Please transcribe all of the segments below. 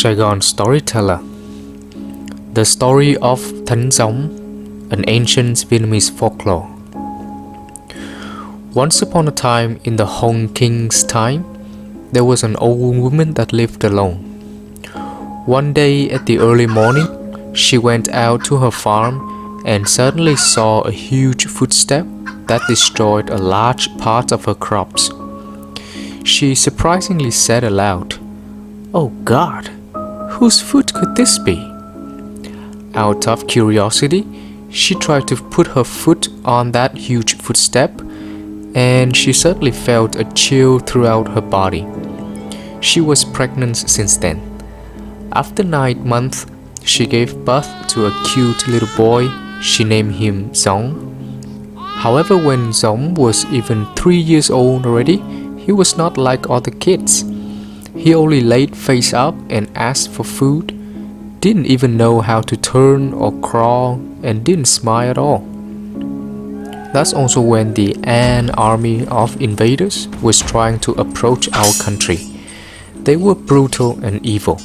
Saigon Storyteller. The story of Thanh Gióng, an ancient Vietnamese folklore. Once upon a time, in the Hong King's time, there was an old woman that lived alone. One day at the early morning, she went out to her farm and suddenly saw a huge footstep that destroyed a large part of her crops. She surprisingly said aloud, "Oh God, whose foot could this be?" Out of curiosity, she tried to put her foot on that huge footstep, and she suddenly felt a chill throughout her body. She was pregnant since then. After 9 months, she gave birth to a cute little boy. She named him Gióng. However, when Gióng was even 3 years old already, he was not like other kids. He only laid face up and asked for food, didn't even know how to turn or crawl, and didn't smile at all. That's also when the An army of invaders was trying to approach our country. They were brutal and evil.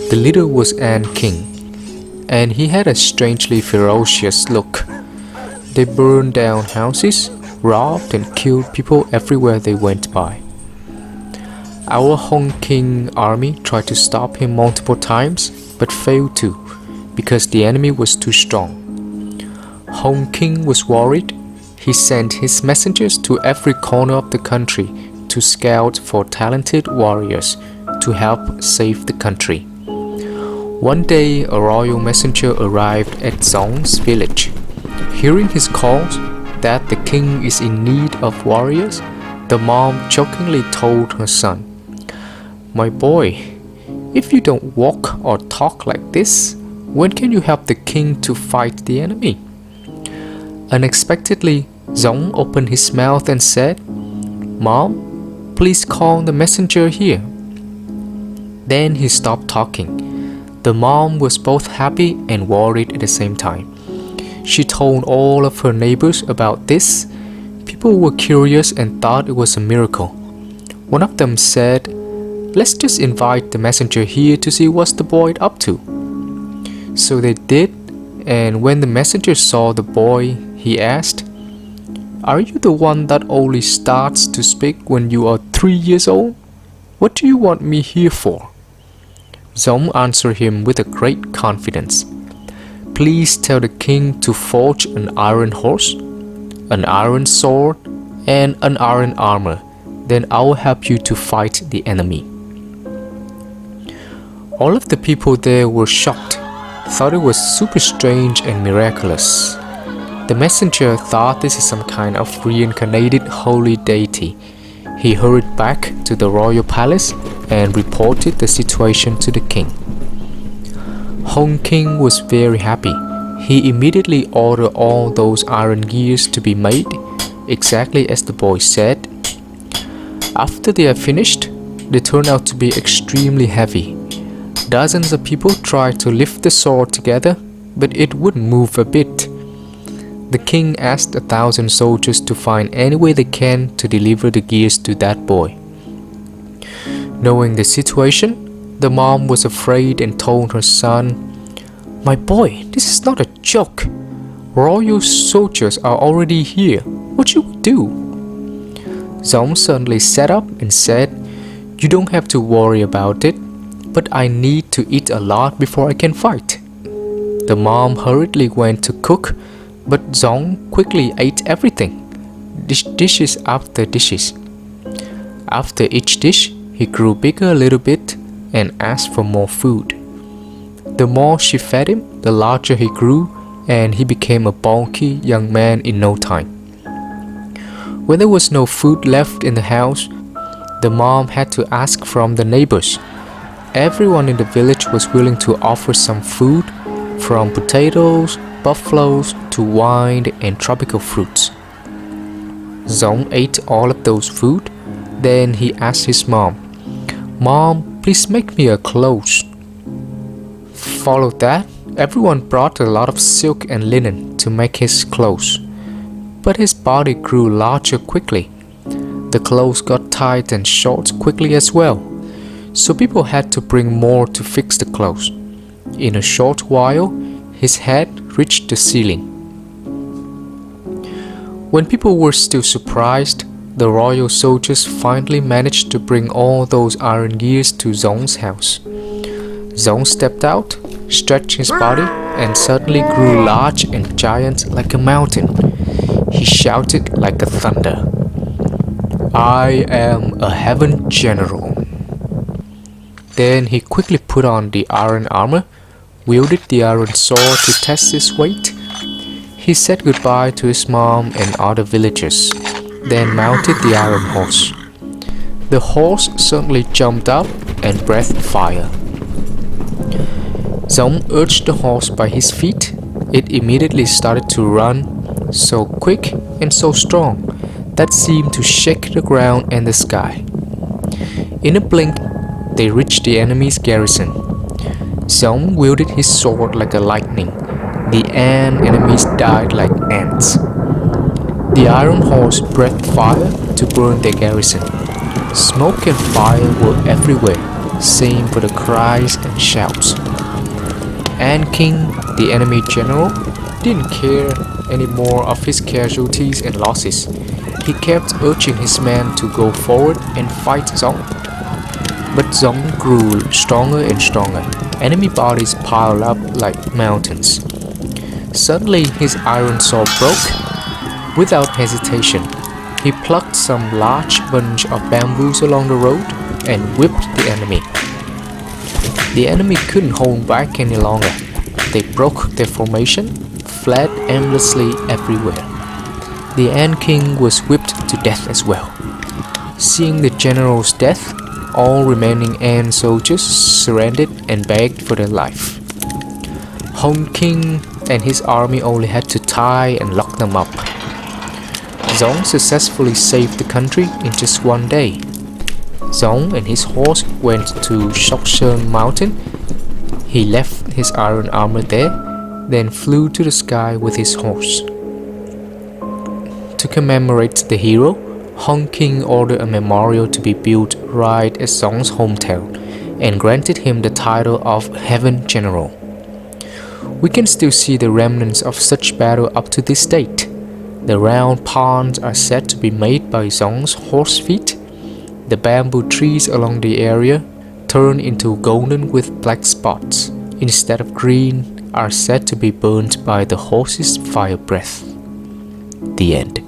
The leader was An King, and he had a strangely ferocious look. They burned down houses, robbed and killed people everywhere they went by. Our Hong King army tried to stop him multiple times, but failed to, because the enemy was too strong. Hong King was worried. He sent his messengers to every corner of the country to scout for talented warriors to help save the country. One day, a royal messenger arrived at Giong's village. Hearing his calls that the king is in need of warriors, the mom jokingly told her son, "My boy, if you don't walk or talk like this, when can you help the king to fight the enemy?" Unexpectedly, Gióng opened his mouth and said, "Mom, please call the messenger here." Then he stopped talking. The mom was both happy and worried at the same time. She told all of her neighbors about this. People were curious and thought it was a miracle. One of them said, "Let's just invite the messenger here to see what's the boy up to." So they did, and when the messenger saw the boy, he asked, "Are you the one that only starts to speak when you are 3 years old? What do you want me here for?" Gióng answered him with a great confidence, "Please tell the king to forge an iron horse, an iron sword, and an iron armor. Then I will help you to fight the enemy." All of the people there were shocked, thought it was super strange and miraculous. The messenger thought this is some kind of reincarnated holy deity. He hurried back to the royal palace and reported the situation to the king. Hong King was very happy. He immediately ordered all those iron gears to be made, exactly as the boy said. After they are finished, they turned out to be extremely heavy. Dozens of people tried to lift the sword together, but it wouldn't move a bit. The king asked 1,000 soldiers to find any way they can to deliver the gears to that boy. Knowing the situation, the mom was afraid and told her son, "My boy, this is not a joke. Royal soldiers are already here. What should we do?" Gióng suddenly sat up and said, "You don't have to worry about it, but I need to eat a lot before I can fight." The mom hurriedly went to cook, but Gióng quickly ate everything, dishes after dishes. After each dish, he grew bigger a little bit and asked for more food. The more she fed him, the larger he grew, and he became a bulky young man in no time. When there was no food left in the house, the mom had to ask from the neighbors. Everyone in the village was willing to offer some food, from potatoes, buffaloes, to wine and tropical fruits. Gióng ate all of those food. Then he asked his mom, "Mom, please make me a clothes." Followed that, everyone brought a lot of silk and linen to make his clothes. But his body grew larger quickly. The clothes got tight and short quickly as well. so people had to bring more to fix the clothes. In a short while, his head reached the ceiling. When people were still surprised, the royal soldiers finally managed to bring all those iron gears to Giong's house. Giong stepped out, stretched his body, and suddenly grew large and giant like a mountain. He shouted like a thunder, "I am a heaven general." Then he quickly put on the iron armor, wielded the iron sword to test its weight. He said goodbye to his mom and other villagers, then mounted the iron horse. The horse suddenly jumped up and breathed fire. Giong urged the horse by his feet. It immediately started to run, so quick and so strong that seemed to shake the ground and the sky. In a blink, they reached the enemy's garrison. Giong wielded his sword like a lightning. The enemies died like ants. The iron horse breathed fire to burn their garrison. Smoke and fire were everywhere, same for the cries and shouts. And King, the enemy general, didn't care any more of his casualties and losses. He kept urging his men to go forward and fight Giong. But Giong grew stronger and stronger. Enemy bodies piled up like mountains. Suddenly his iron sword broke. Without hesitation, he plucked some large bunch of bamboos along the road and whipped the enemy. The enemy couldn't hold back any longer. They broke their formation, fled aimlessly everywhere. The Ant King was whipped to death as well. Seeing the general's death, all remaining Ant soldiers surrendered and begged for their life. Hong King and his army only had to tie and lock them up. Giong successfully saved the country in just one day. Giong and his horse went to Shokshern Mountain. He left his iron armor there, then flew to the sky with his horse. To commemorate the hero, Hong King ordered a memorial to be built right at Giong's hometown and granted him the title of Heaven General. We can still see the remnants of such battle up to this date. The round ponds are said to be made by Giong's horse feet. The bamboo trees along the area turn into golden with black spots instead of green are said to be burnt by the horse's fire breath. The end.